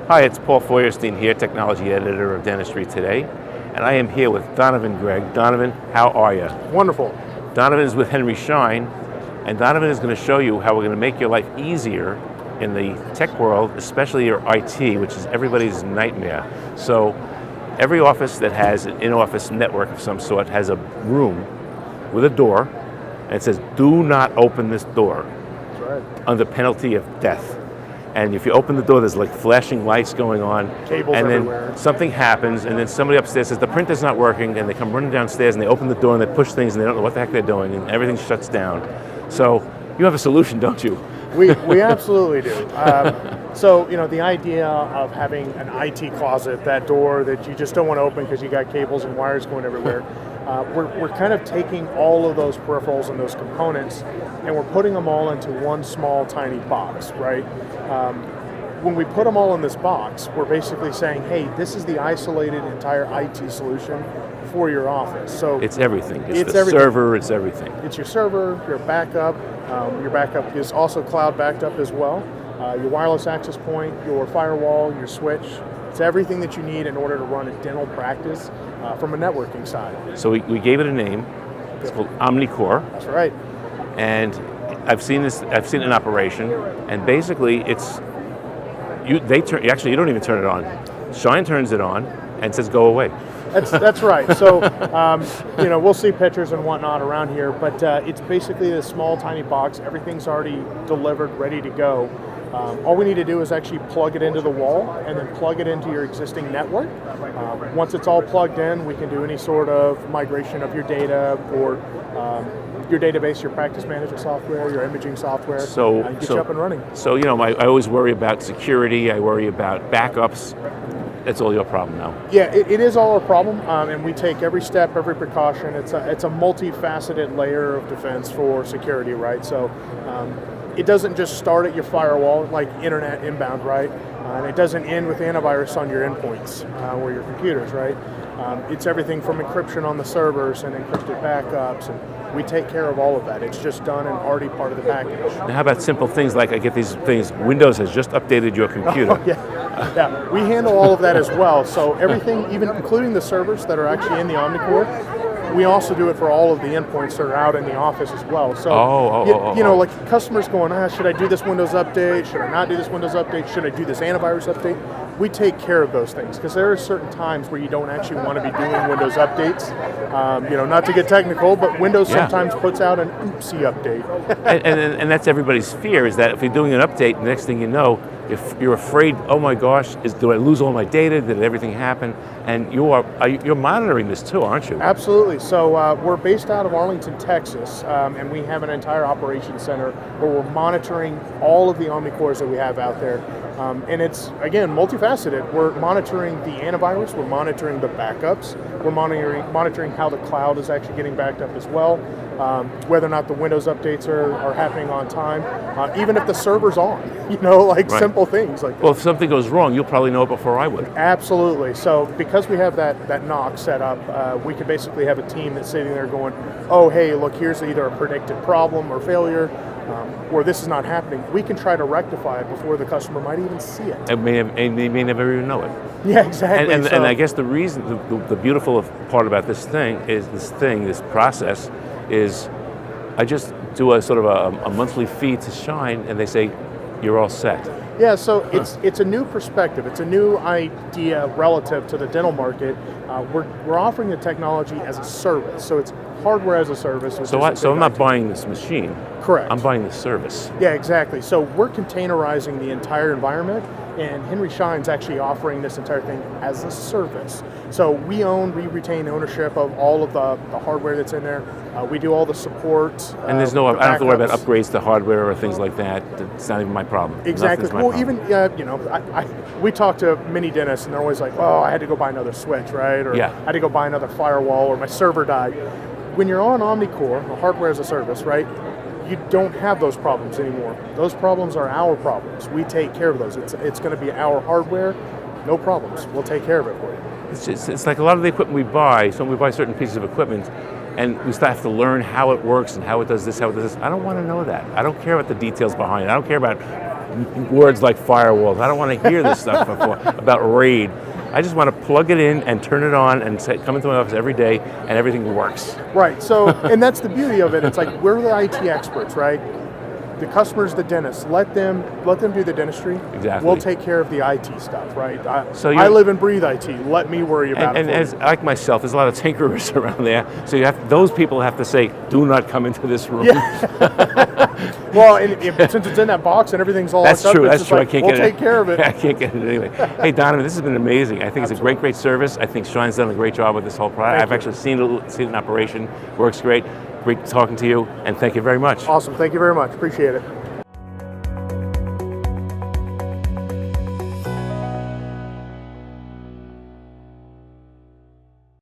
Hi, it's Paul Feuerstein here, Technology Editor of Dentistry Today, and I am here with Donovan Gregg. Donovan, how are you? Wonderful. Donovan is with Henry Schein, and Donovan is going to show you how we're going to make your life easier in the tech world, especially your IT, which is everybody's nightmare. So every office that has an in-office network of some sort has a room with a door, and it says, do not open this door. That's right. Under penalty of death. And if you open the door, there's like flashing lights going on. Cables and then everywhere. Something happens, and then somebody upstairs says, the printer's not working, and they come running downstairs, and they open the door, and they push things, and they don't know what the heck they're doing, and everything shuts down. So you have a solution, don't you? We absolutely do. So, the idea of having an IT closet, that door that you just don't want to open because you got cables and wires going everywhere, we're kind of taking all of those peripherals and those components, and we're putting them all into one small, tiny box, right? When we put them all in this box, we're basically saying, hey, this is the isolated entire IT solution for your office. So it's everything. It's the everything. Server, it's everything. It's your server, your backup. Your backup is also cloud backed up as well. Your wireless access point, your firewall, your switch. It's everything that you need in order to run a dental practice from a networking side. So we gave it a name. It's called Omnicore. That's right. And I've seen this. I've seen it in operation, and basically it's you don't even turn it on. Schein turns it on and says go away. That's right. So, we'll see pictures and whatnot around here, but it's basically this small, tiny box. Everything's already delivered, ready to go. All we need to do is actually plug it into the wall and then plug it into your existing network. Once it's all plugged in, we can do any sort of migration of your data or your database, your practice management software, your imaging software, get you up and running. So, I always worry about security. I worry about backups. That's all your problem now. Yeah, it is all our problem, and we take every step, every precaution. It's a multifaceted layer of defense for security, right? So it doesn't just start at your firewall like internet inbound, right? And it doesn't end with antivirus on your endpoints or your computers, right? It's everything from encryption on the servers and encrypted backups, and we take care of all of that. It's just done and already part of the package. Now, how about simple things like I get these things, Windows has just updated your computer. Oh, yeah, we handle all of that as well. So everything, even including the servers that are actually in the Omnicore, we also do it for all of the endpoints that are out in the office as well. So, like customers going, should I do this Windows update? Should I not do this Windows update? Should I do this antivirus update? We take care of those things because there are certain times where you don't actually want to be doing Windows updates. Not to get technical, but Windows sometimes puts out an oopsie update. and that's everybody's fear, is that if you're doing an update, the next thing you know, if you're afraid, oh my gosh, do I lose all my data? Did everything happen? And you're monitoring this too, aren't you? Absolutely. So we're based out of Arlington, Texas, and we have an entire operations center where we're monitoring all of the Omnicores that we have out there. And it's, again, multifaceted. We're monitoring the antivirus, we're monitoring the backups, we're monitoring how the cloud is actually getting backed up as well, whether or not the Windows updates are happening on time, even if the server's on, Right. simple things like that. Well, if something goes wrong, you'll probably know it before I would. Absolutely. So because we have that NOC set up, we could basically have a team that's sitting there going, oh, hey, look, here's either a predicted problem or failure, or this is not happening. We can try to rectify it before the customer might even see it. And they may never even know it. Yeah, exactly. And I guess the reason, the beautiful part about this process is I just do a sort of a monthly fee to Schein, and they say, you're all set. Yeah, so it's a new perspective. It's a new idea relative to the dental market. We're offering the technology as a service, so it's hardware as a service. So I'm not buying this machine. Correct. I'm buying the service. Yeah, exactly. So we're containerizing the entire environment, and Henry Schein's actually offering this entire thing as a service. So we retain ownership of all of the hardware that's in there. We do all the support. And I don't have to worry about upgrades to hardware or things like that. It's not even my problem. Exactly. We talk to many dentists, and they're always like, "Oh, I had to go buy another switch, right? Or I had to go buy another firewall, or my server died." When you're on Omnicore, the hardware as a service, right? You don't have those problems anymore. Those problems are our problems. We take care of those. It's going to be our hardware, no problems. We'll take care of it for you. It's like a lot of the equipment we buy. So when we buy certain pieces of equipment, and we still have to learn how it works and how it does this, how it does this. I don't want to know that. I don't care about the details behind it. I don't care about words like firewalls. I don't want to hear this stuff before about RAID. I just want to plug it in and turn it on and come into my office every day and everything works. Right, so, and that's the beauty of it. It's like, we're the IT experts, right? The customer's the dentist. Let them do the dentistry. Exactly. We'll take care of the IT stuff, right? I live and breathe IT. Let me worry about it. And as like myself, there's a lot of tinkerers around there. So those people have to say, "Do not come into this room." Yeah. Well, and since it's in that box and everything's all that's true. That's true. Like, we'll take care of it. I can't get it anyway. Hey, Donovan, this has been amazing. I think it's a great service. I think Schein's done a great job with this whole product. I've actually seen it in operation. Works great. Great talking to you, and thank you very much. Awesome. Thank you very much. Appreciate it.